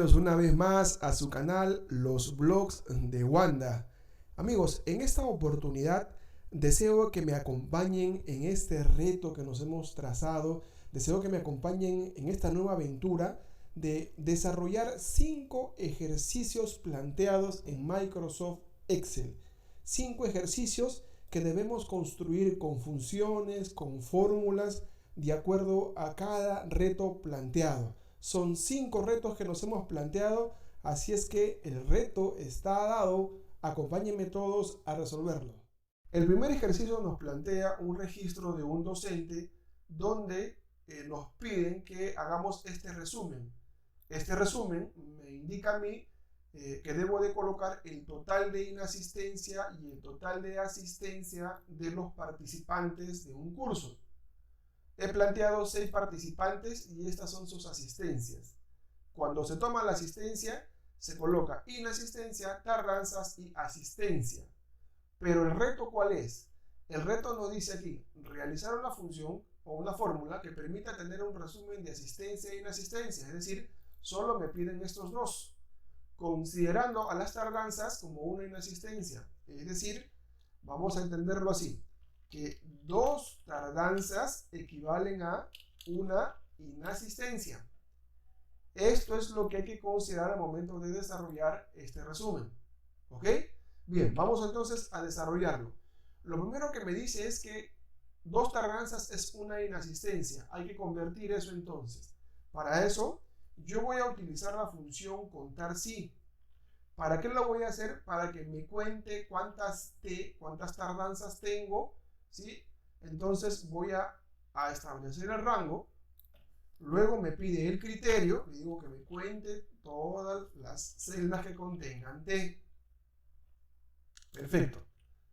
Bienvenidos una vez más a su canal Los Blogs de Wanda. Amigos, en esta oportunidad deseo que me acompañen en este reto que nos hemos trazado. Deseo que me acompañen en esta nueva aventura de desarrollar 5 ejercicios planteados en Microsoft Excel. 5 ejercicios que debemos construir con funciones, con fórmulas, de acuerdo a cada reto planteado. Son 5 retos que nos hemos planteado, así es que el reto está dado. Acompáñenme todos a resolverlo. El primer ejercicio nos plantea un registro de un docente donde nos piden que hagamos este resumen. Este resumen me indica a mí que debo de colocar el total de inasistencia y el total de asistencia de los participantes de un curso. He planteado 6 participantes y estas son sus asistencias. Cuando se toma la asistencia, se coloca inasistencia, tardanzas y asistencia. Pero el reto, ¿cuál es? El reto nos dice aquí, realizar una función o una fórmula que permita tener un resumen de asistencia e inasistencia, es decir, solo me piden estos dos, considerando a las tardanzas como una inasistencia. Es decir, vamos a entenderlo así, que 2 tardanzas equivalen a una inasistencia. Esto es lo que hay que considerar al momento de desarrollar este resumen. ¿Ok? Bien, vamos entonces a desarrollarlo. Lo primero que me dice es que 2 tardanzas es una inasistencia. Hay que convertir eso entonces. Para eso, yo voy a utilizar la función contar si. ¿Para qué lo voy a hacer? Para que me cuente cuántas tardanzas tengo, ¿sí? Entonces voy a establecer el rango. Luego me pide el criterio. Le digo que me cuente todas las celdas que contengan T. Perfecto.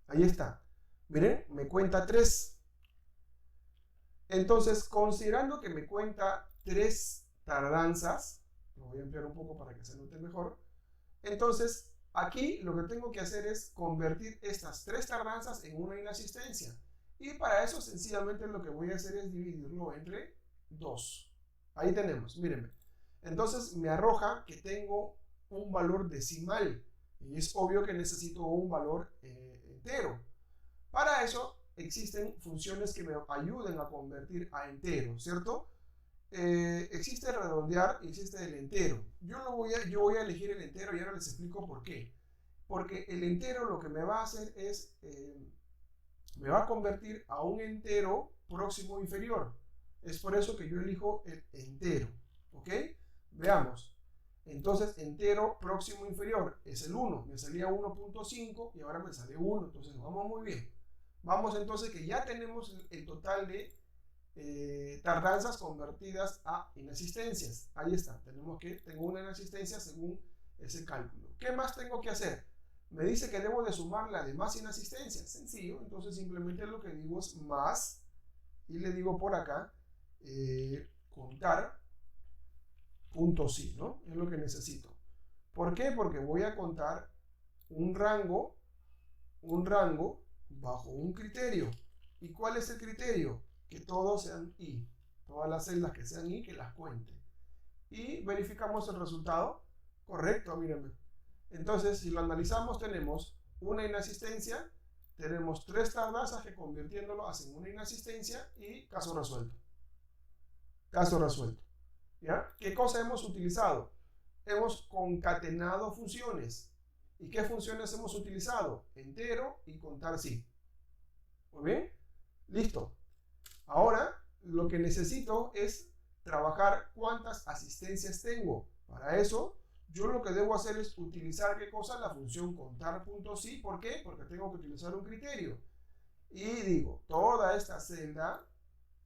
Ahí está. Miren, me cuenta 3. Entonces, considerando que me cuenta 3 tardanzas, lo voy a ampliar un poco para que se note mejor. Entonces, aquí lo que tengo que hacer es convertir estas 3 tardanzas en una inasistencia. Y para eso, sencillamente, lo que voy a hacer es dividirlo entre 2. Ahí tenemos, mírenme. Entonces, me arroja que tengo un valor decimal. Y es obvio que necesito un valor entero. Para eso, existen funciones que me ayuden a convertir a entero, ¿cierto? Existe redondear y existe el entero. Yo voy a elegir el entero y ahora les explico por qué. Porque el entero lo que me va a hacer es, me va a convertir a un entero próximo inferior. Es por eso que yo elijo el entero. ¿Ok? Veamos. Entonces, entero próximo inferior es el 1. Me salía 1.5 y ahora me sale 1. Entonces, vamos muy bien. Vamos entonces que ya tenemos el total de tardanzas convertidas a inasistencias. Ahí está, tengo una inasistencia según ese cálculo. ¿Qué más tengo que hacer? Me dice que debo de sumar las demás inasistencias. Sencillo, entonces simplemente lo que digo es más y le digo por acá contar punto sí, ¿no? Es lo que necesito. ¿Por qué? Porque voy a contar un rango bajo un criterio. ¿Y cuál es el criterio? Que todos sean I. Todas las celdas que sean I, que las cuente. Y verificamos el resultado. Correcto, mírenme. Entonces, si lo analizamos, tenemos una inasistencia, tenemos 3 tardanzas que convirtiéndolo hacen una inasistencia y caso resuelto. Caso resuelto. ¿Ya? ¿Qué cosa hemos utilizado? Hemos concatenado funciones. ¿Y qué funciones hemos utilizado? Entero y contar sí. Muy bien. Listo. Ahora, lo que necesito es trabajar cuántas asistencias tengo. Para eso, yo lo que debo hacer es utilizar, ¿qué cosa? La función contar.sí. ¿Por qué? Porque tengo que utilizar un criterio. Y digo, toda esta celda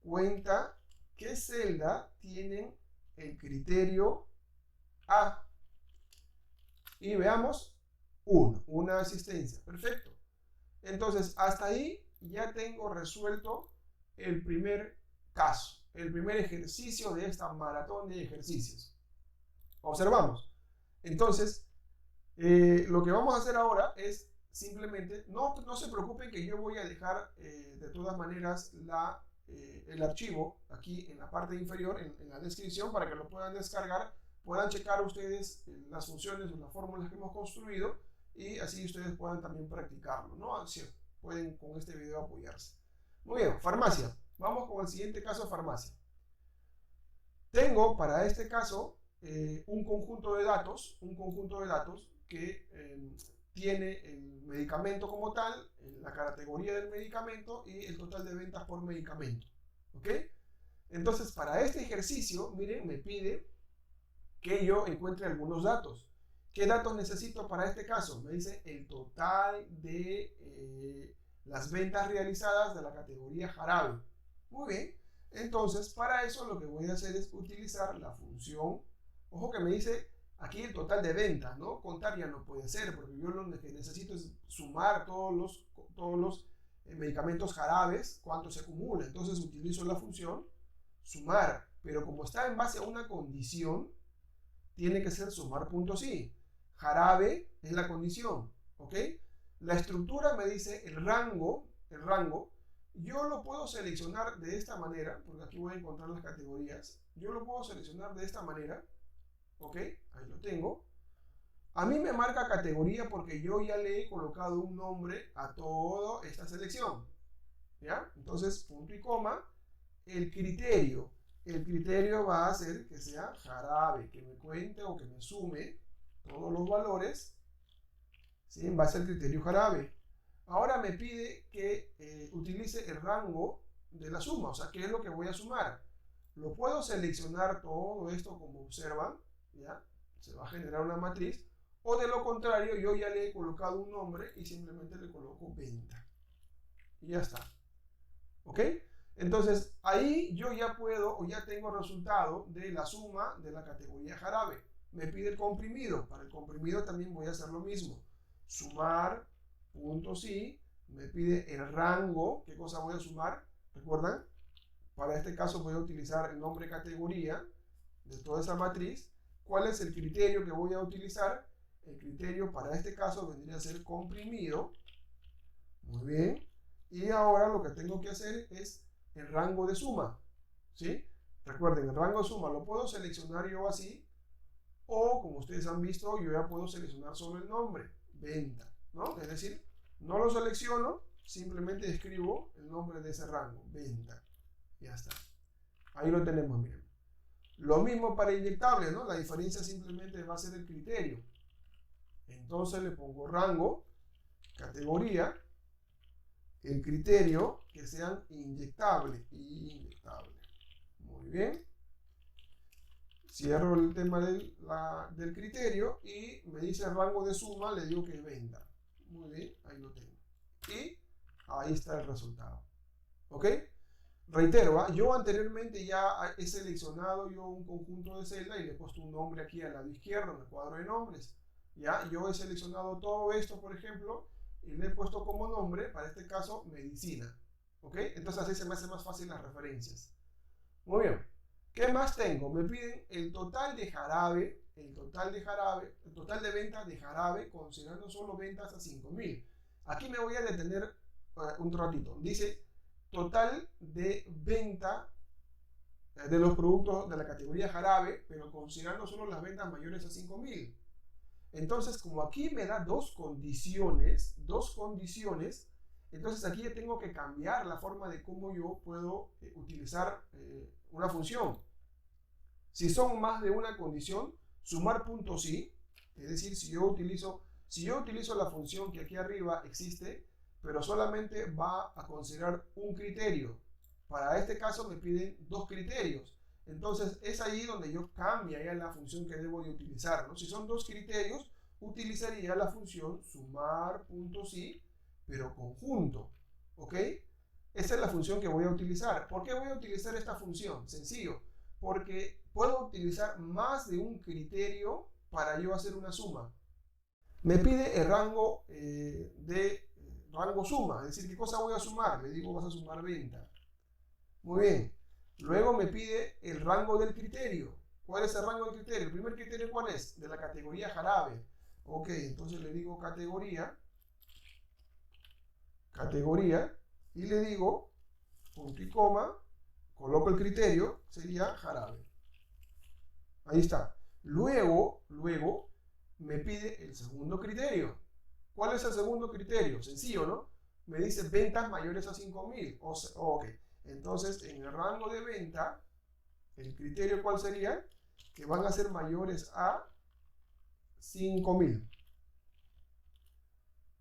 cuenta qué celda tienen el criterio A. Y veamos, una asistencia. Perfecto. Entonces, hasta ahí ya tengo resuelto el primer caso, el primer ejercicio de esta maratón de ejercicios. Observamos. Entonces, lo que vamos a hacer ahora es simplemente, no se preocupen que yo voy a dejar de todas maneras el archivo aquí en la parte inferior, en la descripción, para que lo puedan descargar puedan checar ustedes las funciones o las fórmulas que hemos construido y así ustedes puedan también practicarlo, ¿no? Así pueden con este video apoyarse. Muy bien, farmacia. Vamos con el siguiente caso, farmacia. Tengo para este caso un conjunto de datos que tiene el medicamento como tal, la categoría del medicamento y el total de ventas por medicamento. ¿Ok? Entonces, para este ejercicio, miren, me pide que yo encuentre algunos datos. ¿Qué datos necesito para este caso? Me dice el total de las ventas realizadas de la categoría jarabe. Muy bien. Entonces, para eso lo que voy a hacer es utilizar la función. Ojo que me dice aquí el total de ventas, ¿no? Contar ya no puede ser, porque yo lo que necesito es sumar todos los medicamentos jarabes, cuánto se acumula. Entonces utilizo la función sumar, pero como está en base a una condición, tiene que ser sumar.si. Jarabe es la condición, ¿ok? La estructura me dice el rango, yo lo puedo seleccionar de esta manera, porque aquí voy a encontrar las categorías. Yo lo puedo seleccionar de esta manera, ¿ok? Ahí lo tengo. A mí me marca categoría porque yo ya le he colocado un nombre a toda esta selección, ¿ya? Entonces, punto y coma, el criterio va a hacer que sea jarabe, que me cuente o que me sume todos los valores, ¿sí? En base al criterio jarabe. Ahora me pide que utilice el rango de la suma, o sea, ¿qué es lo que voy a sumar? Lo puedo seleccionar todo esto como observan, ¿ya? Se va a generar una matriz, o de lo contrario, yo ya le he colocado un nombre y simplemente le coloco venta. Y ya está. ¿Ok? Entonces, ahí yo ya puedo o ya tengo el resultado de la suma de la categoría jarabe. Me pide el comprimido. Para el comprimido también voy a hacer lo mismo. Sumar, punto sí, me pide el rango. ¿Qué cosa voy a sumar? ¿Recuerdan? Para este caso voy a utilizar el nombre categoría de toda esa matriz. ¿Cuál es el criterio que voy a utilizar? El criterio para este caso vendría a ser comprimido. Muy bien. Y ahora lo que tengo que hacer es el rango de suma, ¿sí? Recuerden, el rango de suma lo puedo seleccionar yo así, o como ustedes han visto, yo ya puedo seleccionar solo el nombre, venta, ¿no? Es decir, no lo selecciono, simplemente escribo el nombre de ese rango, venta. Ya está. Ahí lo tenemos, miren. Lo mismo para inyectable, ¿no? La diferencia simplemente va a ser el criterio. Entonces le pongo rango, categoría, el criterio que sean inyectable. Muy bien. Cierro el tema del criterio y me dice el rango de suma, le digo que es venta. Muy bien, ahí lo tengo. Y ahí está el resultado. ¿Ok? Reitero, yo anteriormente ya he seleccionado yo un conjunto de celdas y le he puesto un nombre aquí al lado izquierdo en el cuadro de nombres. Ya, yo he seleccionado todo esto, por ejemplo, y le he puesto como nombre, para este caso, medicina. ¿Ok? Entonces así se me hace más fácil las referencias. Muy bien. ¿Qué más tengo? Me piden el total de jarabe, el total de ventas de jarabe, considerando solo ventas a 5.000. Aquí me voy a detener un ratito. Dice total de venta de los productos de la categoría jarabe, pero considerando solo las ventas mayores a 5.000. Entonces, como aquí me da dos condiciones, entonces aquí ya tengo que cambiar la forma de cómo yo puedo utilizar una función. Si son más de una condición, sumar punto sí, es decir, si yo utilizo la función que aquí arriba existe, pero solamente va a considerar un criterio. Para este caso me piden dos criterios. Entonces es ahí donde yo cambiaría la función que debo de utilizar, ¿no? Si son dos criterios, utilizaría la función sumar.si, pero conjunto, ¿ok? Esa es la función que voy a utilizar. ¿Por qué voy a utilizar esta función? Sencillo, porque puedo utilizar más de un criterio para yo hacer una suma. Me pide el rango rango suma, es decir, ¿qué cosa voy a sumar? Le digo, vas a sumar venta. Muy bien. Luego me pide el rango del criterio. ¿Cuál es el rango del criterio? El primer criterio, ¿cuál es? De la categoría jarabe. Ok, entonces le digo categoría, y le digo punto y coma, coloco el criterio, sería jarabe. Ahí está. Luego me pide el segundo criterio. ¿Cuál es el segundo criterio? Sencillo, ¿no? Me dice ventas mayores a 5.000. Ok. Entonces, en el rango de venta, el criterio ¿cuál sería? Que van a ser mayores a 5.000.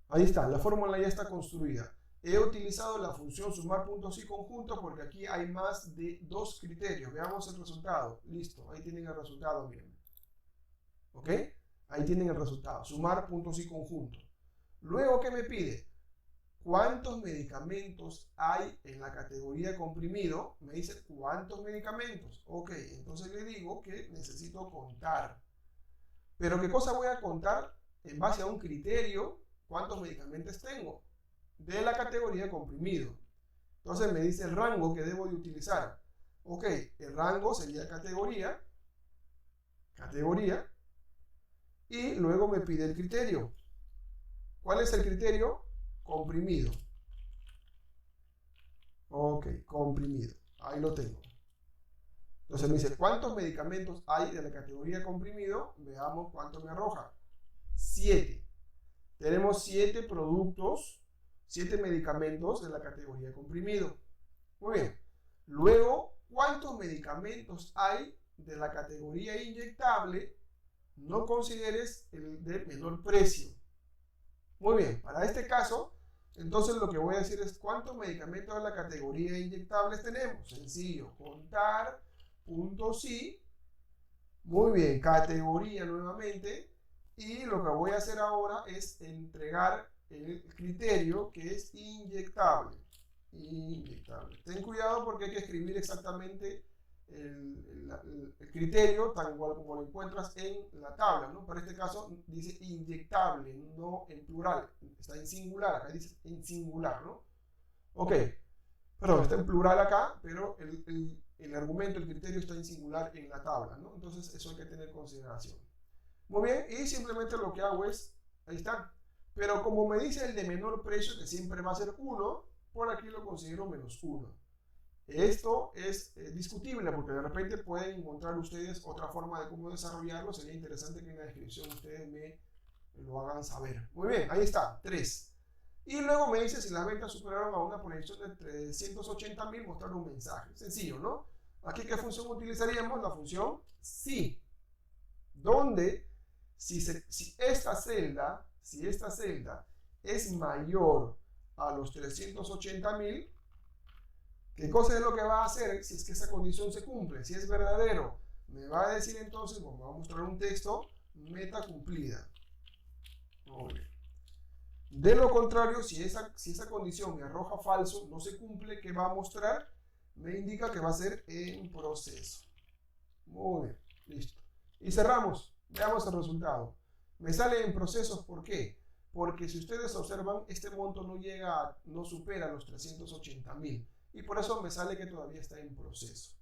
Ahí está, la fórmula ya está construida. He utilizado la función sumar puntos y conjuntos porque aquí hay más de 2 criterios. Veamos el resultado. Listo, ahí tienen el resultado, miren. ¿Ok? Ahí tienen el resultado. Sumar puntos y conjuntos. Luego, ¿qué me pide? ¿Cuántos medicamentos hay en la categoría comprimido? Me dice, ¿cuántos medicamentos? Ok, entonces le digo que necesito contar. ¿Pero qué cosa voy a contar? En base a un criterio, ¿cuántos medicamentos tengo? De la categoría comprimido. Entonces me dice el rango que debo de utilizar. Ok, el rango sería categoría, y luego me pide el criterio. ¿Cuál es el criterio? Comprimido. Ok, comprimido. Ahí lo tengo. Entonces me dice, ¿cuántos medicamentos hay de la categoría comprimido? Veamos cuánto me arroja. 7. Tenemos 7 productos, 7 medicamentos de la categoría comprimido. Muy bien. Luego, ¿cuántos medicamentos hay de la categoría inyectable? No consideres el de menor precio. Muy bien, para este caso, entonces lo que voy a decir es cuántos medicamentos de la categoría inyectables tenemos. Sencillo, contar, punto sí. Muy bien, categoría nuevamente. Y lo que voy a hacer ahora es entregar el criterio que es inyectable. Ten cuidado porque hay que escribir exactamente el criterio tal cual como lo encuentras en la tabla, ¿no? Para este caso dice inyectable, no en plural, está en singular, acá dice en singular, ¿no? Ok, perdón, está en plural acá, pero el argumento, el criterio está en singular en la tabla, ¿no? Entonces eso hay que tener en consideración. Muy bien, y simplemente lo que hago es, ahí está, pero como me dice el de menor precio, que siempre va a ser 1, por aquí lo considero -1. Esto es discutible porque de repente pueden encontrar ustedes otra forma de cómo desarrollarlo. Sería interesante que en la descripción ustedes me lo hagan saber. Muy bien, ahí está, 3. Y luego me dice si las ventas superaron a una proyección de 380.000, mostrar un mensaje. Sencillo, ¿no? Aquí, ¿qué función utilizaríamos? La función sí, donde si esta celda es mayor a los 380.000, ¿qué cosa es lo que va a hacer si es que esa condición se cumple? Si es verdadero, me va a decir entonces, bueno, va a mostrar un texto, meta cumplida. Muy bien. De lo contrario, si esa condición me arroja falso, no se cumple, ¿qué va a mostrar? Me indica que va a ser en proceso. Muy bien, listo. Y cerramos. Veamos el resultado. Me sale en procesos, ¿por qué? Porque si ustedes observan, este monto no supera los 380.000. Y por eso me sale que todavía está en proceso.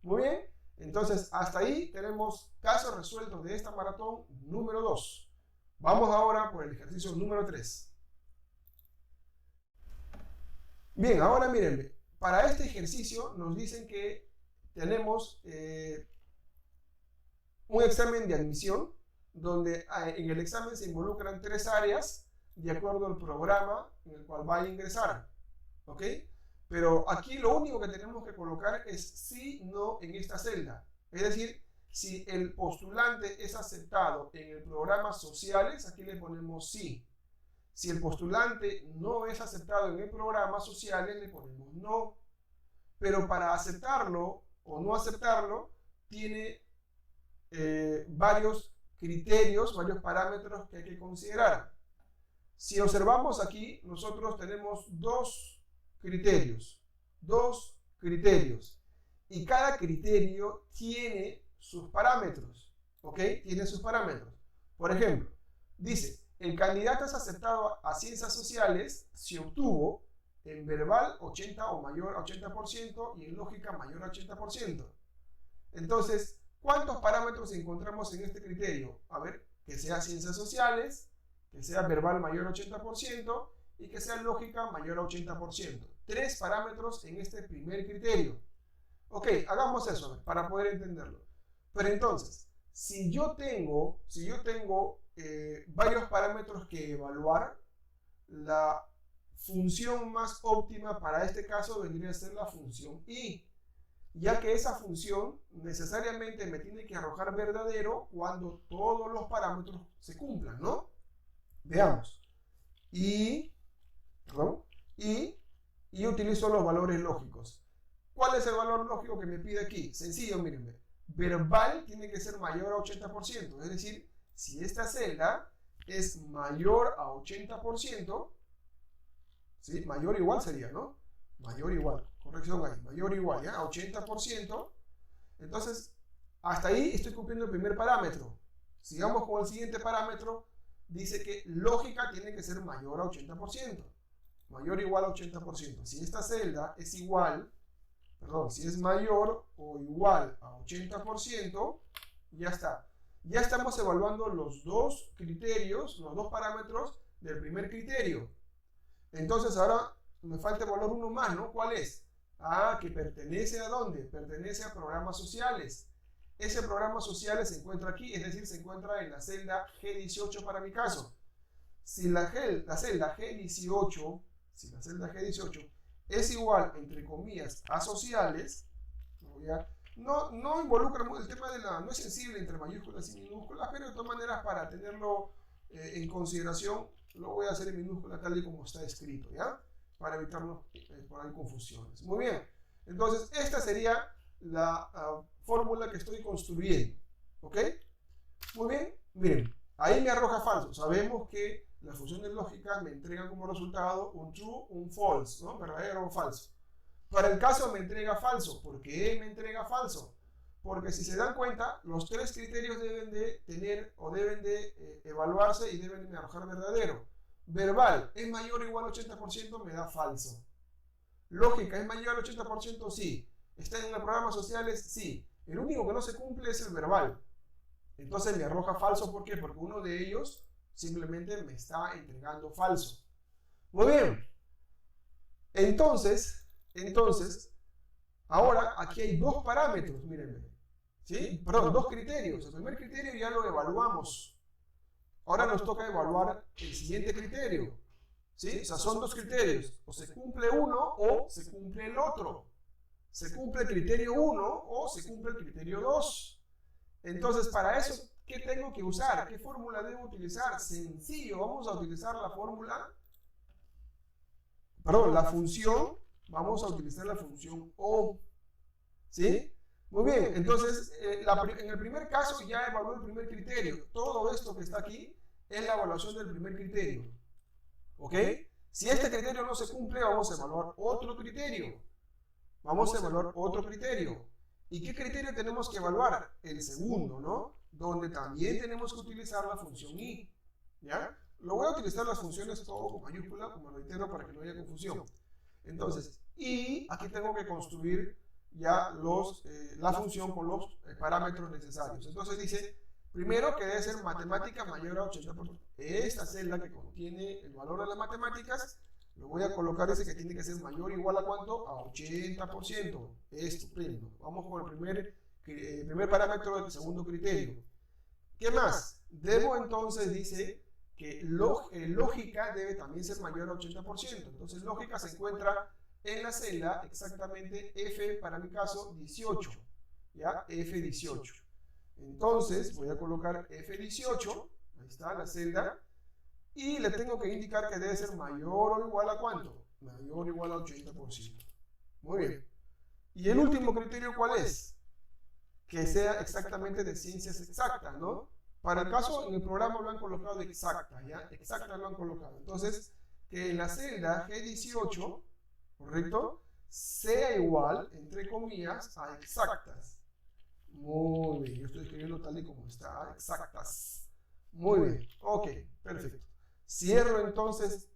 Muy bien, entonces hasta ahí tenemos caso resuelto de esta maratón número 2. Vamos ahora por el ejercicio número 3. Bien, ahora miren, para este ejercicio nos dicen que tenemos un examen de admisión donde en el examen se involucran 3 áreas de acuerdo al programa en el cual va a ingresar. ¿Ok? Pero aquí lo único que tenemos que colocar es sí, no en esta celda. Es decir, si el postulante es aceptado en el programa sociales, aquí le ponemos sí. Si el postulante no es aceptado en el programa sociales, le ponemos no. Pero para aceptarlo o no aceptarlo, tiene varios criterios, varios parámetros que hay que considerar. Si observamos aquí, nosotros tenemos dos criterios, y cada criterio tiene sus parámetros, ¿ok? Tiene sus parámetros. Por ejemplo, dice, el candidato es aceptado a ciencias sociales si obtuvo en verbal 80 o mayor a 80% y en lógica mayor a 80%. Entonces, ¿cuántos parámetros encontramos en este criterio? A ver, que sea ciencias sociales, que sea verbal mayor a 80% y que sea lógica mayor a 80%. 3 parámetros en este primer criterio. Ok, hagamos eso para poder entenderlo. Pero entonces, si yo tengo varios parámetros que evaluar, la función más óptima para este caso vendría a ser la función y, ya que esa función necesariamente me tiene que arrojar verdadero cuando todos los parámetros se cumplan, ¿no? Veamos. Y utilizo los valores lógicos. ¿Cuál es el valor lógico que me pide aquí? Sencillo, mírenme. Verbal tiene que ser mayor a 80%. Es decir, si esta celda es mayor a 80%, ¿sí? Mayor o igual sería, ¿no? Mayor o igual. Corrección ahí. Mayor o igual, ¿ya? A 80%. Entonces, hasta ahí estoy cumpliendo el primer parámetro. Sigamos con el siguiente parámetro. Dice que lógica tiene que ser mayor a 80%. Mayor o igual a 80%. Si esta celda es si es mayor o igual a 80%, ya está. Ya estamos evaluando los dos criterios, los dos parámetros del primer criterio. Entonces ahora me falta evaluar uno más, ¿no? ¿Cuál es? Que pertenece ¿a dónde? Pertenece a programas sociales. Ese programa social se encuentra aquí, es decir, se encuentra en la celda G18 para mi caso. Si la celda G18 es igual, entre comillas, a sociales, no involucra el tema no es sensible entre mayúsculas y minúsculas, pero de todas maneras para tenerlo en consideración, lo voy a hacer en minúscula tal y como está escrito, ¿ya? Para evitarnos por ahí confusiones. Muy bien, entonces esta sería la fórmula que estoy construyendo, ¿ok? Muy bien, miren, ahí me arroja falso. Sabemos que las funciones lógicas me entregan como resultado un true, un false, ¿no? Verdadero o falso. Para el caso me entrega falso. ¿Por qué me entrega falso? Porque si se dan cuenta, los tres criterios deben de tener o deben de evaluarse y deben de arrojar verdadero. Verbal es mayor o igual al 80%, me da falso. Lógica es mayor al 80%, sí. ¿Está en los programas sociales? Sí. El único que no se cumple es el verbal. Entonces me arroja falso. ¿Por qué? Porque uno de ellos simplemente me está entregando falso. Muy bien. Entonces, ahora aquí hay dos parámetros, mírenme. ¿Sí? Perdón, dos criterios. El primer criterio ya lo evaluamos. Ahora nos toca evaluar el siguiente criterio. ¿Sí? O sea, son dos criterios. O se cumple uno o se cumple el otro. Se cumple el criterio 1 o se cumple el criterio 2. Entonces, para eso, ¿qué tengo que usar? ¿Qué fórmula debo utilizar? Sencillo, vamos a utilizar la función, vamos a utilizar la función O. ¿Sí? Muy bien, entonces, en el primer caso ya evalué el primer criterio. Todo esto que está aquí es la evaluación del primer criterio. ¿Ok? Si este criterio no se cumple, vamos a evaluar otro criterio. ¿Y qué criterio tenemos que evaluar? El segundo, ¿no? Donde también tenemos que utilizar la función i. ¿Ya? Lo voy a utilizar las funciones todo con mayúscula, como reitero, para que no haya confusión. Entonces, y aquí tengo que construir ya la función con los parámetros necesarios. Entonces dice, primero que debe ser matemática mayor a 80%. Esta celda que contiene el valor de las matemáticas, lo voy a colocar ese que tiene que ser mayor o igual a ¿cuánto? A 80%. Estupendo. Vamos con el primer parámetro del segundo criterio. ¿Qué más? Debo entonces, dice, que lógica debe también ser mayor a 80%. Entonces lógica se encuentra en la celda exactamente F, para mi caso, 18. ¿Ya? F18. Entonces voy a colocar F18. Ahí está la celda. Y le tengo que indicar que debe ser mayor o igual a ¿cuánto? Mayor o igual a 80%. Muy bien. ¿Y el último criterio cuál es? Que sea exactamente de ciencias exactas, ¿no? Para el caso, en el programa lo han colocado de exacta, ¿ya? Exacta lo han colocado. Entonces, que en la celda G18, ¿correcto? Sea igual, entre comillas, a exactas. Muy bien, yo estoy escribiendo tal y como está, exactas. Muy bien, ok, perfecto. Cierro entonces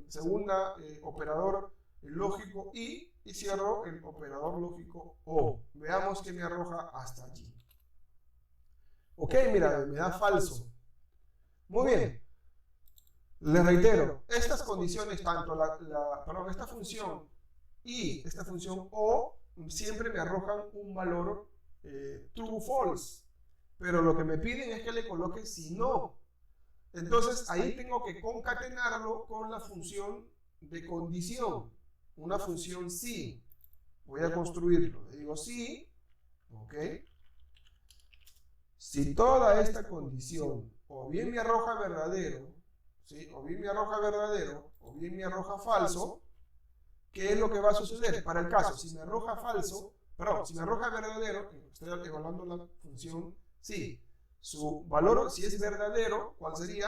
segunda operador lógico y cierro el operador lógico O. Veamos que me arroja hasta allí. Ok, mira, me da falso. Muy bien. Les reitero, estas condiciones, tanto esta función y esta función O, siempre me arrojan un valor true, false. Pero lo que me piden es que le coloque si no. Entonces ahí tengo que concatenarlo con la función de condición. Una función si. Voy a construirlo. Le digo si. Ok. Si toda esta condición o bien me arroja verdadero, ¿sí? O bien me arroja verdadero, o bien me arroja falso, ¿qué es lo que va a suceder? Para el caso, si me arroja falso, perdón, si me arroja verdadero, estoy evaluando la función si, su valor, si es verdadero, ¿cuál sería?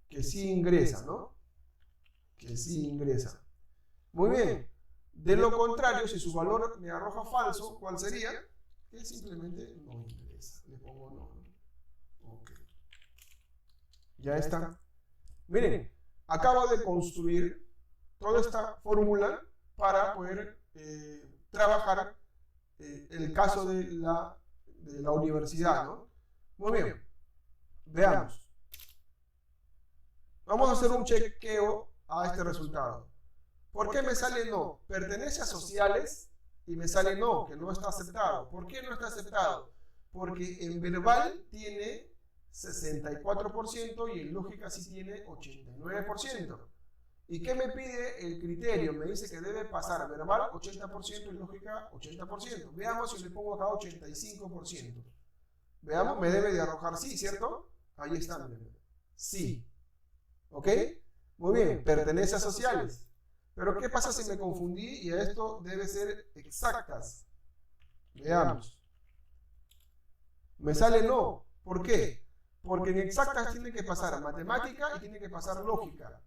Que sí ingresa, ¿no? Que sí ingresa. Muy bien. De lo contrario, si su valor me arroja falso, ¿cuál sería? Que simplemente no ingresa. Le pongo no. Ok. Ya está. Miren, acabo de construir toda esta fórmula para poder trabajar el caso de la universidad, ¿no? Muy bien. Veamos. Vamos a hacer un chequeo a este resultado. ¿Por qué me sale no? Pertenece a sociales y me sale no, que no está aceptado. ¿Por qué no está aceptado? Porque en verbal tiene 64% y en lógica sí tiene 89%. ¿Y qué me pide el criterio? Me dice que debe pasar verbal 80% y lógica 80%. Veamos si le pongo acá 85%. Veamos, me debe de arrojar sí, ¿cierto? Ahí está, sí. ¿Ok? Muy bien, pertenece a sociales. Pero ¿qué pasa si me confundí y esto debe ser exactas? Veamos. Me sale no. ¿Por qué? Porque en exactas tiene que pasar matemática y tiene que pasar lógica.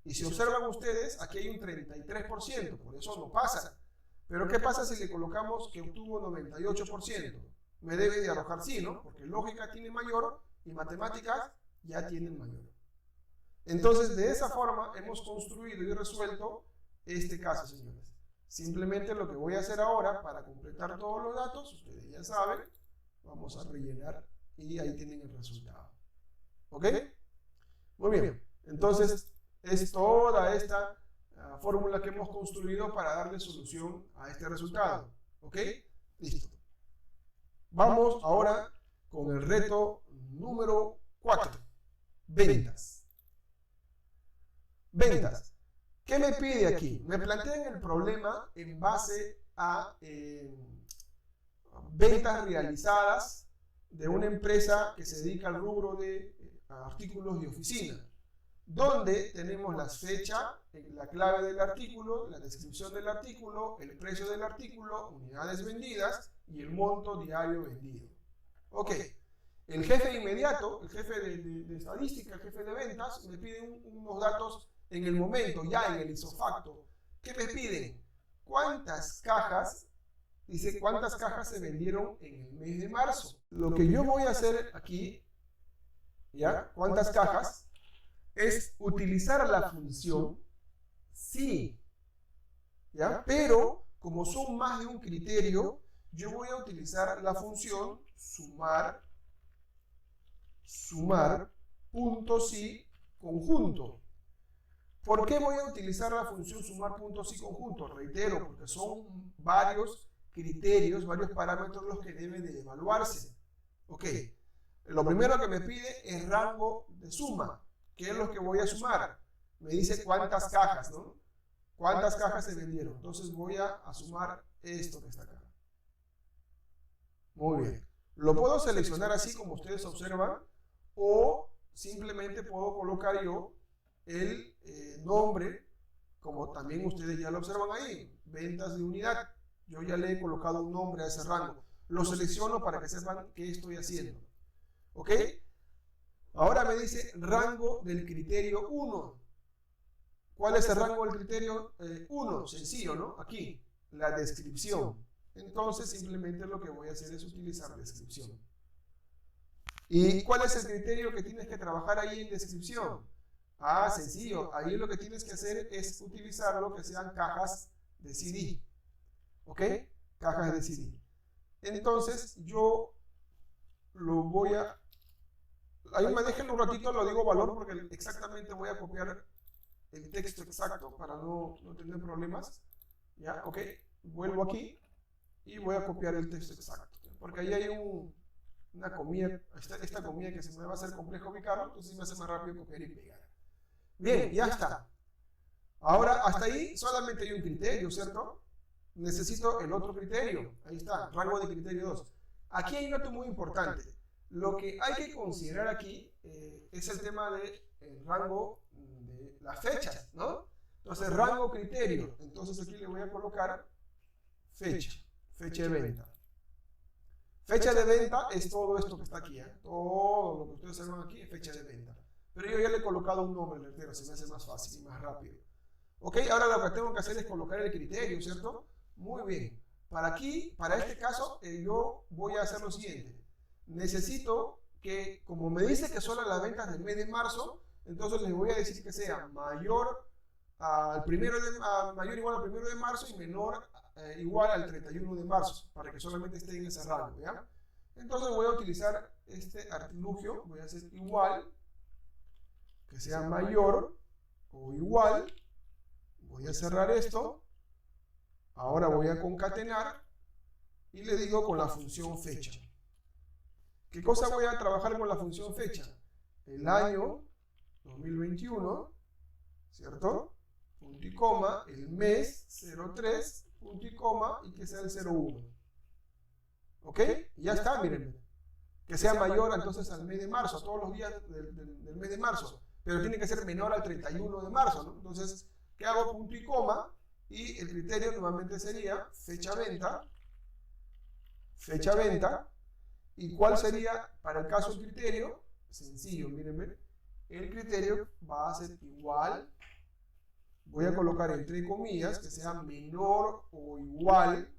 Y si observan ustedes, aquí hay un 33%, por eso no pasa. Pero ¿qué pasa si le colocamos que obtuvo 98%? Me debe de arrojar sí, ¿no? Porque lógica tiene mayor y matemáticas ya tienen mayor. Entonces, de esa forma hemos construido y resuelto este caso, señores. Simplemente lo que voy a hacer ahora para completar todos los datos, ustedes ya saben, vamos a rellenar y ahí tienen el resultado. ¿Ok? Muy bien. Entonces, es toda esta fórmula que hemos construido para darle solución a este resultado. ¿Ok? Listo. Vamos ahora con el reto número 4. Ventas. Ventas. ¿Qué me pide aquí? Me plantean el problema en base a ventas realizadas de una empresa que se dedica al rubro de artículos de oficina, donde tenemos la fecha, la clave del artículo, la descripción del artículo, el precio del artículo, unidades vendidas y el monto diario vendido. Ok. El jefe inmediato, el jefe de estadística, el jefe de ventas, me piden unos datos en el momento, ya en el isofacto. ¿Qué me piden? ¿Cuántas cajas? Dice, ¿cuántas cajas se vendieron en el mes de marzo? Lo que yo voy a hacer aquí, ¿ya? ¿Cuántas cajas? Es utilizar la función sí, ¿ya? Pero, como son más de un criterio, yo voy a utilizar la función sumar punto sí conjunto. ¿Por qué voy a utilizar la función sumar punto sí conjunto? Reitero, porque son varios criterios, varios parámetros los que deben de evaluarse. Ok, lo primero que me pide es rango de suma. ¿Qué es lo que voy a sumar? Me dice cuántas cajas, ¿no? ¿Cuántas cajas se vendieron? Entonces voy a sumar esto que está acá. Muy bien. Lo puedo seleccionar así como ustedes observan, o simplemente puedo colocar yo el nombre, como también ustedes ya lo observan ahí, ventas de unidad. Yo ya le he colocado un nombre a ese rango. Lo selecciono para que sepan qué estoy haciendo. ¿Ok? Ahora me dice rango del criterio 1. ¿Cuál es el rango del criterio 1? Sencillo, ¿no? Aquí, la descripción. Entonces simplemente lo que voy a hacer es utilizar descripción. ¿Y cuál es el criterio que tienes que trabajar ahí en descripción? Ah, sencillo. Ahí lo que tienes que hacer es utilizar lo que sean cajas de CD. ¿Ok? Cajas de CD. Entonces yo lo voy a... Ahí me dejen un ratito, lo digo valor porque exactamente voy a copiar el texto exacto para no tener problemas. ¿Ya? ¿Ok? Vuelvo aquí y voy a copiar el texto exacto, porque ahí hay una comilla, esta comilla que se me va a hacer complejo ubicarlo, entonces me hace más rápido copiar y pegar. Bien, ya está. Ahora, hasta ahí solamente hay un criterio, ¿cierto? Necesito el otro criterio. Ahí está, rango de criterio 2. Aquí hay un dato muy importante. Lo que hay que considerar aquí es el tema del rango de las fechas, ¿no? Entonces, rango criterio. Entonces, aquí le voy a colocar fecha de venta. Fecha de venta es todo esto que está aquí, ¿eh? Todo lo que ustedes ven aquí es fecha de venta. Pero yo ya le he colocado un nombre, letrero, se me hace más fácil y más rápido. Ok, ahora lo que tengo que hacer es colocar el criterio, ¿cierto? Muy bien. Para este caso, yo voy a hacer lo siguiente. Necesito que, como me dice que son las ventas del mes de marzo, entonces les voy a decir que sea mayor mayor igual al 1 de marzo y menor igual al 31 de marzo, para que solamente esté en ese rango, ¿ya? Entonces voy a utilizar este artilugio, voy a hacer igual, que sea mayor o igual, voy a cerrar esto, ahora voy a concatenar y le digo con la función fecha. ¿Qué cosa voy a trabajar con la función fecha? El año 2021, ¿cierto? Punto y coma, el mes 03, punto y coma, y que sea el 01. ¿Ok? Ya está, miren. Que sea mayor entonces al mes de marzo, a todos los días del mes de marzo, pero tiene que ser menor al 31 de marzo, ¿no? Entonces, ¿qué hago? Punto y coma, y el criterio nuevamente sería fecha venta, ¿y cuál sería para el caso del criterio? Sencillo, miren, el criterio va a ser igual, voy a colocar entre comillas, que sea menor o igual,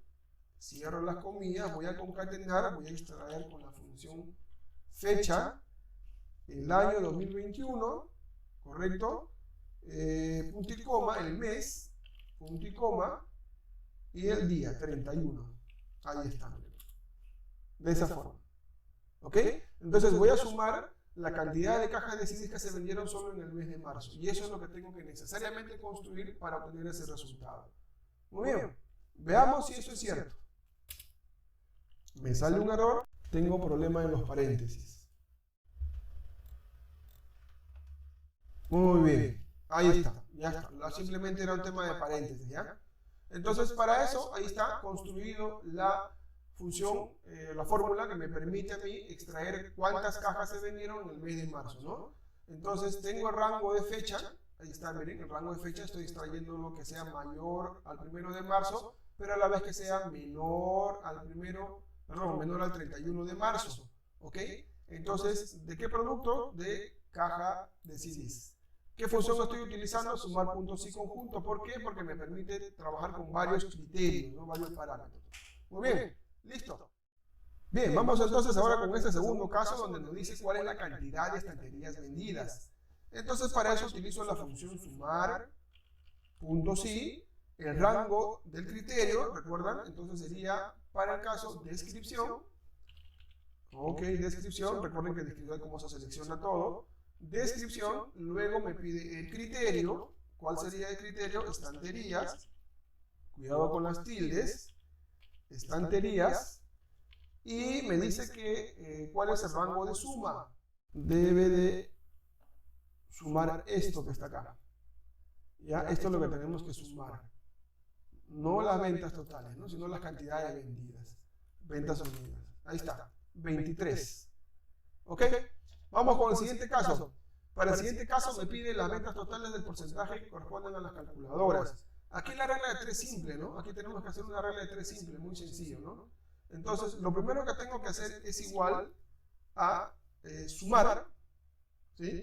cierro las comillas, voy a concatenar, voy a extraer con la función fecha, el año 2021, ¿correcto? Punto y coma, el mes, punto y coma, y el día, 31. Ahí está, de esa forma. ¿Ok? Entonces voy a sumar la cantidad de cajas de CDs que se vendieron solo en el mes de marzo. Y eso es lo que tengo que necesariamente construir para obtener ese resultado. Muy bien. Veamos si eso es cierto. Me sale un error. Tengo problema en los paréntesis. Muy bien. Ahí está. Ya está. Simplemente era un tema de paréntesis, ¿ya? Entonces, para eso, ahí está construido la función, la fórmula que me permite a mí extraer cuántas cajas se vendieron en el mes de marzo, ¿no? Entonces tengo el rango de fecha, ahí está, miren, el rango de fecha estoy extrayendo lo que sea mayor al 1 de marzo, pero a la vez que sea menor al menor al 31 de marzo, ¿ok? Entonces, ¿de qué producto? De caja de CDs. ¿Qué función estoy utilizando? Sumar puntos y conjunto. ¿Por qué? Porque me permite trabajar con varios criterios, ¿no? Varios parámetros. Muy bien. Listo. Bien, vamos entonces ahora con este segundo caso donde nos dice cuál es la cantidad de estanterías vendidas. Entonces para eso utilizo la función sumar, puntos y, el rango del criterio, ¿recuerdan? Entonces sería para el caso descripción. Ok, descripción, recuerden que descripción es cómo se selecciona todo. Descripción, luego me pide el criterio. ¿Cuál sería el criterio? Estanterías. Cuidado con las tildes. Estanterías, y me dice que cuál es el rango de suma. Debe de sumar esto que está acá. ¿Ya? Esto es lo que tenemos que sumar. No las ventas totales, ¿no? Sino las cantidades vendidas. Ventas unidas. Ahí está. 23. ¿Ok? Vamos con el siguiente caso. Para el siguiente caso me pide las ventas totales del porcentaje que corresponden a las calculadoras. Aquí la regla de 3 simple, ¿no? Aquí tenemos que hacer una regla de 3 simple, muy sencillo, ¿no? Entonces, lo primero que tengo que hacer es igual a sumar, ¿sí?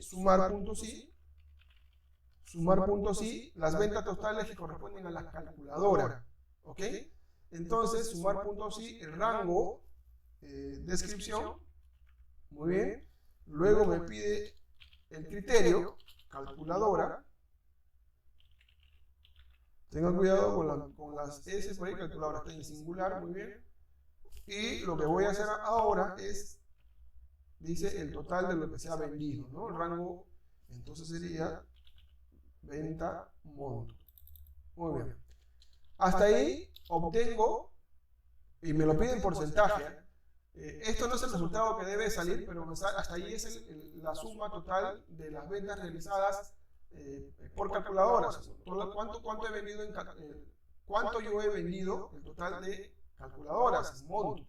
Sumar puntos y las ventas totales que corresponden a la calculadora, ¿ok? Entonces, sumar puntos y el rango, descripción, muy bien. Luego me pide el criterio, calculadora. Tengan cuidado con las S, por ahí calculadora está en singular, muy bien. Y lo que voy a hacer ahora es, dice el total de lo que se ha vendido, ¿no? El rango, entonces sería venta monto. Muy bien. Hasta ahí obtengo y me lo piden en porcentaje. Esto no es el resultado que debe salir, pero hasta ahí es la suma total de las ventas realizadas por calculadoras. ¿Cuánto he vendido cuánto yo he vendido, el total de calculadoras, monto?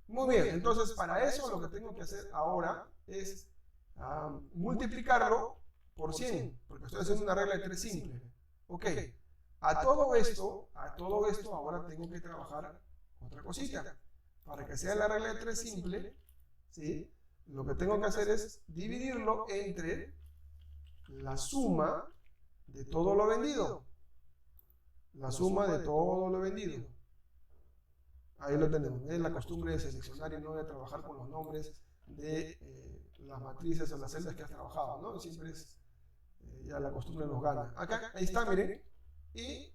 Muy bien, entonces para eso lo que tengo que hacer ahora es multiplicarlo por 100, porque estoy haciendo una regla de 3 simple. Ok, a todo esto ahora tengo que trabajar otra cosita. Para que sea la regla de 3 simple, ¿sí? Lo que tengo que hacer es dividirlo entre la suma de todo lo vendido. La suma de todo lo vendido. Ahí lo tenemos. Es la costumbre de seleccionar y no de trabajar con los nombres de las matrices o las celdas que has trabajado, ¿no? Siempre es, ya la costumbre nos gana. Acá, ahí está, miren. Y,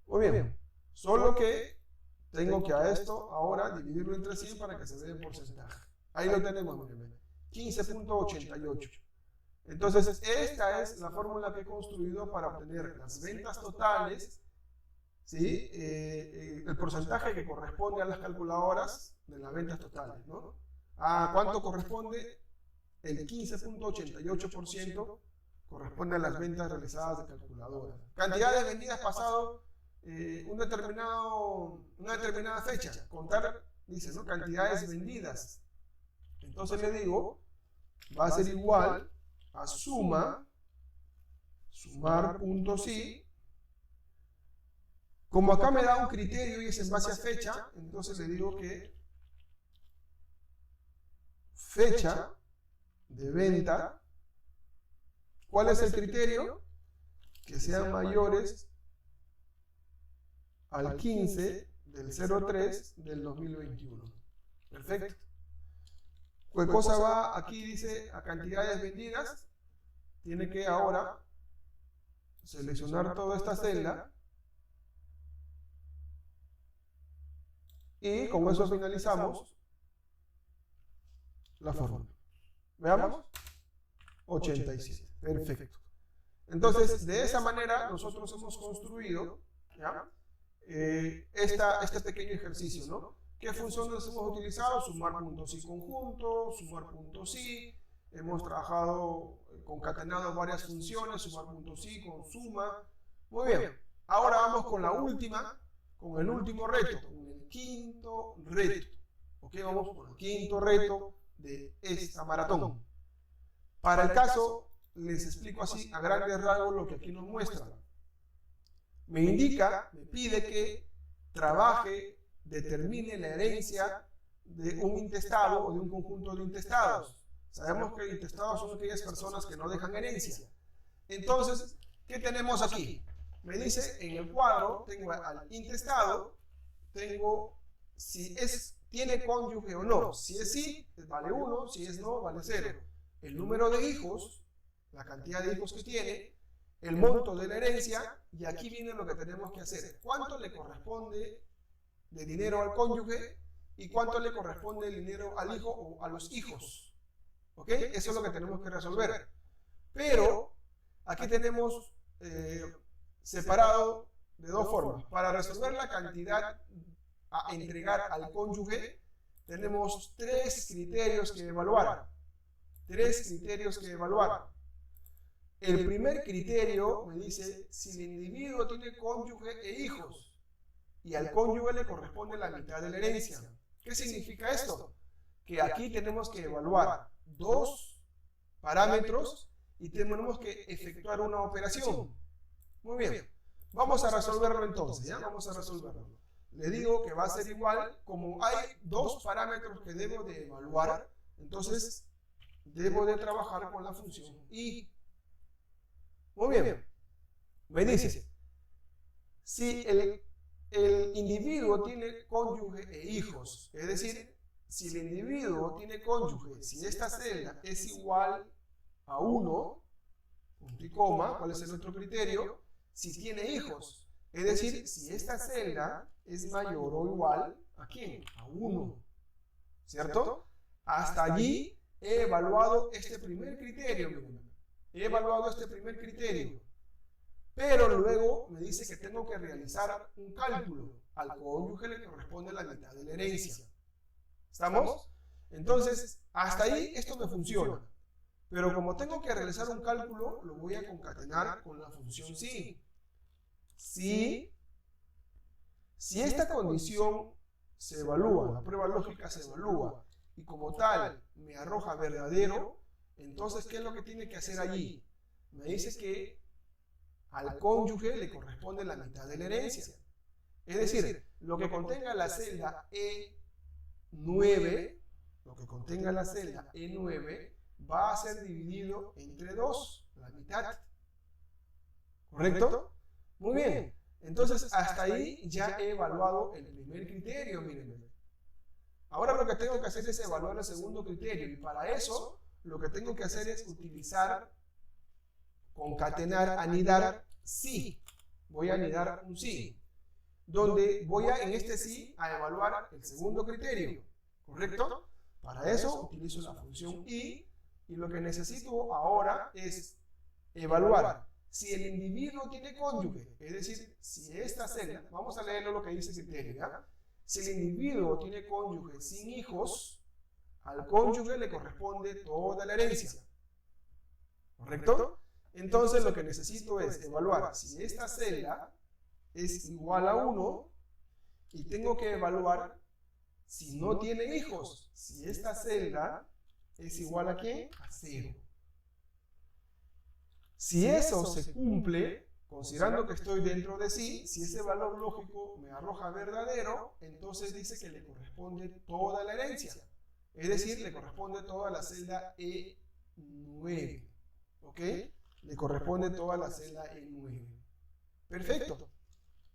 muy bien. Solo que tengo que a esto ahora dividirlo entre 100 para que se vea en porcentaje. Ahí lo tenemos, miren. 15.88. Entonces, esta es la fórmula que he construido para obtener las ventas totales, ¿sí? El porcentaje que corresponde a las calculadoras de las ventas totales, ¿no? ¿A cuánto corresponde? El 15.88% corresponde a las ventas realizadas de calculadoras. Cantidades vendidas pasado una determinada fecha. Contar, dice, ¿no? Cantidades vendidas. Entonces le digo, va a ser igual a sumar.si. Como acá me da un criterio y es en base a fecha, entonces le digo que fecha de venta, ¿cuál es el criterio? Que sean mayores al 15 del 03 del 2021. Perfecto. ¿Qué cosa va? Aquí dice a cantidades vendidas. Tiene que ahora seleccionar toda esta celda. Y con eso finalizamos la fórmula. Veamos. 87. Perfecto. Entonces, de esa manera nosotros hemos construido, ¿ya? Este pequeño ejercicio, ¿no? ¿Qué funciones hemos utilizado? Sumar.si conjunto, sumar.si. Hemos trabajado, concatenado varias funciones, sumar.si con suma. Muy bien. Ahora vamos con la última, con el último reto, con el quinto reto. Ok, vamos con el quinto reto de esta maratón. Para el caso, les explico así a grandes rasgos lo que aquí nos muestra. Me indica, me pide que trabaje, determine la herencia de un intestado o de un conjunto de intestados. Sabemos que intestados son aquellas personas que no dejan herencia. Entonces, ¿qué tenemos aquí? Me dice en el cuadro, tengo al intestado, tengo si tiene cónyuge o no. Si es sí, vale 1, si es no, vale 0. El número de hijos, la cantidad de hijos que tiene, el monto de la herencia, y aquí viene lo que tenemos que hacer. ¿Cuánto le corresponde de dinero al cónyuge y cuánto le corresponde el dinero al hijo o a los hijos? ¿Ok? Eso es lo que tenemos que resolver. Pero aquí tenemos separado de dos formas. Para resolver la cantidad a entregar al cónyuge, tenemos 3 criterios que evaluar. 3 criterios que evaluar. El primer criterio me dice si el individuo tiene cónyuge e hijos y al cónyuge le corresponde la mitad de la herencia. ¿Qué significa esto? Que aquí tenemos que evaluar 2 parámetros y tenemos que efectuar una operación. Muy bien, vamos a resolverlo entonces, ¿ya? Vamos a resolverlo. Le digo que va a ser igual, como hay 2 parámetros que debo de evaluar, entonces debo de trabajar con la función y. Muy bien, me dice, si el individuo tiene cónyuge e hijos, es decir, si el individuo tiene cónyuge, si esta celda es igual a 1, punto y coma, ¿cuál es el otro criterio? Si tiene hijos, es decir, si esta celda es mayor o igual a ¿quién? A 1, ¿cierto? Hasta allí he evaluado este primer criterio, miren. He evaluado este primer criterio, Pero luego me dice que tengo que realizar un cálculo. Al cónyuge le corresponde la mitad de la herencia. ¿Estamos? Entonces, hasta ahí esto me funciona. Pero como tengo que realizar un cálculo, lo voy a concatenar con la función si. Si esta condición se evalúa, la prueba lógica se evalúa, y como tal me arroja verdadero, entonces, ¿qué es lo que tiene que hacer allí? Me dice que al cónyuge le corresponde la mitad de la herencia. Es decir, lo que contenga la celda E9, va a ser dividido entre 2, la mitad. ¿Correcto? Muy bien. Entonces, hasta ahí ya he evaluado el primer criterio, miren. Ahora lo que tengo que hacer es evaluar el segundo criterio, y para eso lo que tengo que hacer es utilizar, concatenar, anidar sí. Voy a anidar un sí, donde voy a, en este sí, a evaluar el segundo criterio, ¿correcto? Para eso utilizo la función y lo que necesito ahora es evaluar si el individuo tiene cónyuge, es decir, si esta celda, vamos a leerlo lo que dice el criterio, ¿ya? Si el individuo tiene cónyuge sin hijos, al cónyuge le corresponde toda la herencia, ¿correcto? Entonces lo que necesito es evaluar si esta celda es igual a 1 y tengo que evaluar si no tiene hijos, si esta celda es igual a ¿qué? A 0. Si eso se cumple, considerando que estoy dentro de sí, si ese valor lógico me arroja verdadero, entonces dice que le corresponde toda la herencia. Es decir, le corresponde toda la celda E9. ¿Ok? Le corresponde toda la celda E9. Perfecto.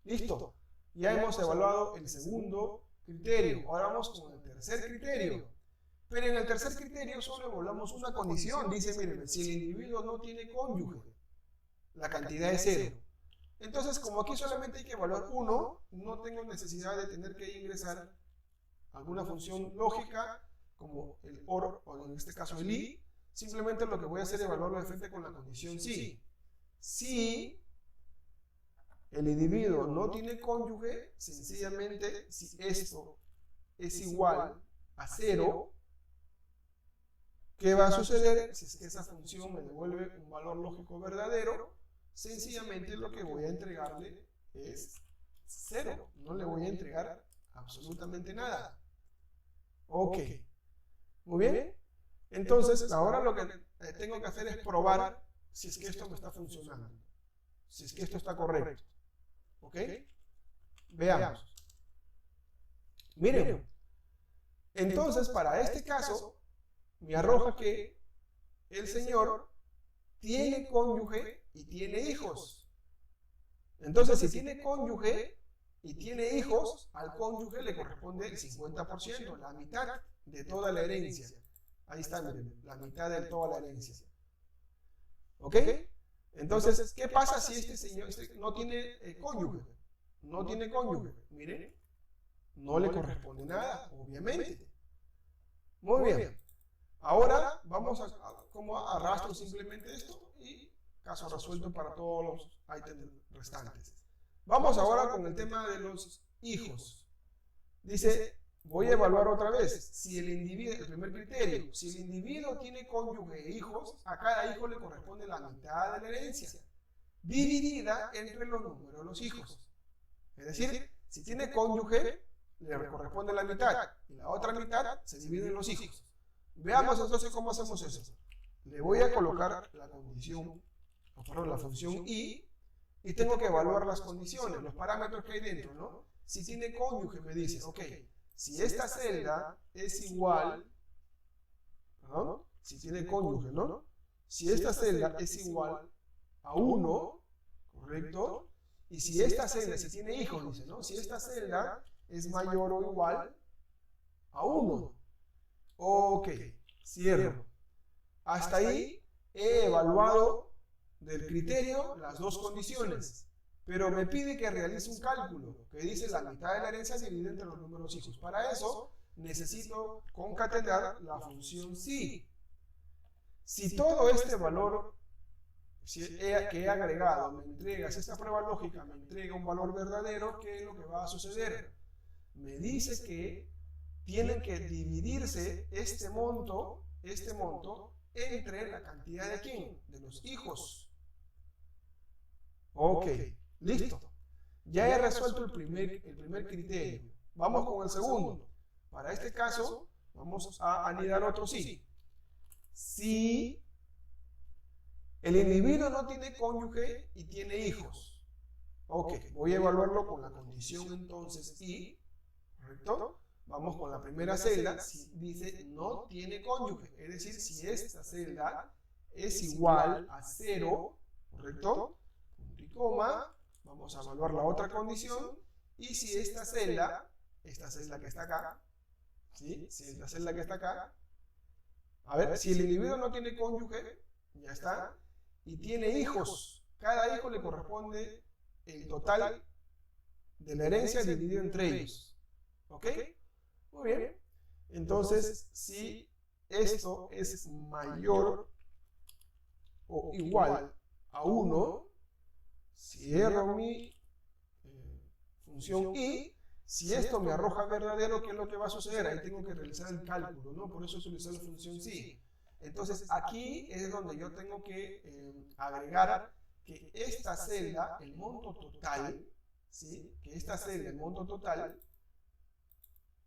Listo. Ya hemos evaluado el segundo criterio. Ahora vamos con el tercer criterio. Pero en el tercer criterio solo evaluamos una condición. Dice, miren, si el individuo no tiene cónyuge, la cantidad es 0. Entonces, como aquí solamente hay que evaluar uno, no tengo necesidad de tener que ingresar alguna función lógica, como el OR, o en este caso el I. Simplemente lo que voy a hacer es evaluarlo de frente con la condición si. Si el individuo no tiene cónyuge, sencillamente, si esto es igual a 0, ¿qué va a suceder? Si es que esa función me devuelve un valor lógico verdadero, sencillamente lo que voy a entregarle es 0. No le voy a entregar absolutamente nada. Ok. Muy bien. Entonces, ahora lo que tengo que hacer es probar si es que esto me está funcionando. Si es que esto está correcto. ¿Ok? Veamos. Miren. Entonces, para este caso, me arroja que el señor tiene cónyuge y tiene hijos. Entonces, si tiene cónyuge y tiene hijos, al cónyuge le corresponde el 50%, la mitad de toda la herencia. Ahí está, miren, la mitad de toda la herencia. ¿Ok? Entonces, ¿qué pasa si este señor no tiene cónyuge? No tiene cónyuge. Miren, no le corresponde nada, obviamente. Muy bien. Ahora vamos a cómo arrastro simplemente esto y caso resuelto para todos los ítems restantes. Vamos ahora con el tema de los hijos. Dice, voy a evaluar otra vez si el individuo, el primer criterio, si el individuo tiene cónyuge e hijos, a cada hijo le corresponde la mitad de la herencia, dividida entre los números de los hijos. Es decir, si tiene cónyuge, le corresponde la mitad y la otra mitad se divide en los hijos. Veamos entonces cómo hacemos eso. Le voy a colocar la condición, perdón, la función y tengo que evaluar las condiciones, los parámetros que hay dentro, ¿no? Si tiene cónyuge, me dice, ok, si esta celda es igual, ¿no? Si tiene cónyuge, ¿no? Si esta celda es igual a 1, ¿correcto? Y si esta celda, si tiene hijos, dice, ¿no? Si esta celda es mayor o igual a 1. Ok, cierro. Hasta ahí he evaluado del criterio las dos condiciones, pero me pide que realice un cálculo que dice la mitad de la herencia dividida entre los números hijos. Para eso necesito concatenar la función si. Si todo este valor que he agregado, me entregas esta prueba lógica, me entrega un valor verdadero, ¿qué es lo que va a suceder? Me dice que tienen que dividirse este monto entre la cantidad de ¿quién? De los hijos. Ok, listo. Ya he resuelto el primer criterio. Vamos con el segundo. Para este caso, vamos a anidar otro sí. Si el individuo no tiene cónyuge y tiene hijos. Ok, voy a evaluarlo con la condición entonces y, ¿correcto? Vamos con la primera celda, si dice no tiene cónyuge, es decir, si esta celda es igual a 0, ¿correcto? Punto y coma, vamos a evaluar la otra condición, y si esta celda que está acá, ¿sí? Si esta celda que está acá, a ver, si el individuo no tiene cónyuge, ya está, y tiene hijos, cada hijo le corresponde el total de la herencia dividido entre ellos, ¿ok? Muy bien, entonces si esto es mayor o igual a 1, cierro mi función y si esto me arroja verdadero, ¿qué es lo que va a suceder? Ahí tengo que realizar el cálculo, ¿no? Por eso utilizar la función si. Entonces aquí es donde yo tengo que agregar que esta celda, el monto total, ¿sí? Que esta celda, el monto total,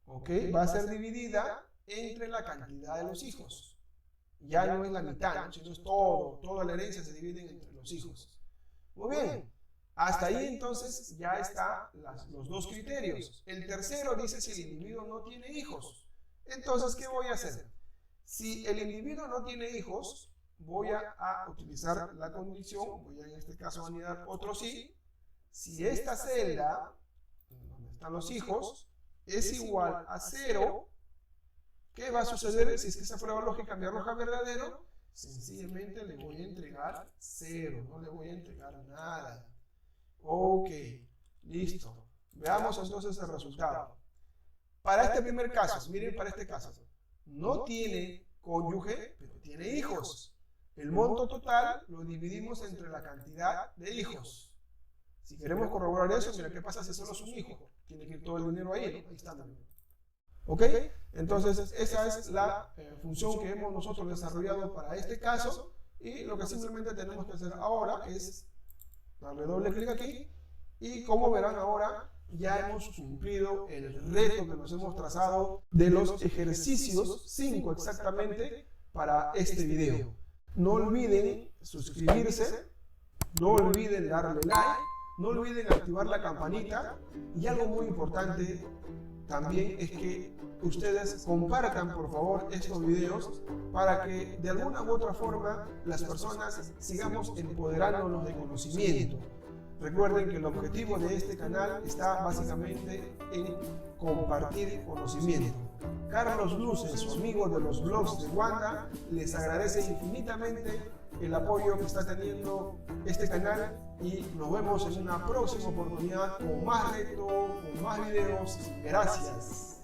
¿ok? Va a ser dividida entre la cantidad de los hijos. Ya no es la mitad, ¿no? Sino es toda la herencia se divide entre los hijos. Muy bien, hasta ahí entonces ya están los dos criterios. El tercero dice si el individuo no tiene hijos. Entonces, ¿qué voy a hacer? Si el individuo no tiene hijos, voy a utilizar la condición, voy a en este caso a anidar otro sí. Si esta celda, donde están los hijos, es igual a 0, ¿qué va a suceder si es que esa prueba lógica me arroja verdadero? Sencillamente le voy a entregar 0, no le voy a entregar nada. Ok, listo. Veamos entonces el resultado. Para este primer caso, miren para este caso, no tiene cónyuge, pero tiene hijos. El monto total lo dividimos entre la cantidad de hijos. Si queremos corroborar eso, mira qué pasa si solo es un hijo. Tiene que ir todo el dinero ahí, ¿no? Ahí está. ¿Ok? Entonces, esa es la función que hemos nosotros desarrollado para este caso. Y lo que simplemente tenemos que hacer ahora es darle doble clic aquí. Y como verán ahora, ya hemos cumplido el reto que nos hemos trazado de los ejercicios 5 exactamente para este video. No olviden suscribirse, no olviden darle like, no olviden activar la campanita y algo muy importante también es que ustedes compartan por favor estos videos para que de alguna u otra forma las personas sigamos empoderándonos de conocimiento. Recuerden que el objetivo de este canal está básicamente en compartir conocimiento. Carlos Luces, su amigo de los blogs de Wanda, les agradece infinitamente el apoyo que está teniendo este canal y nos vemos en una próxima oportunidad con más retos, con más videos. Gracias.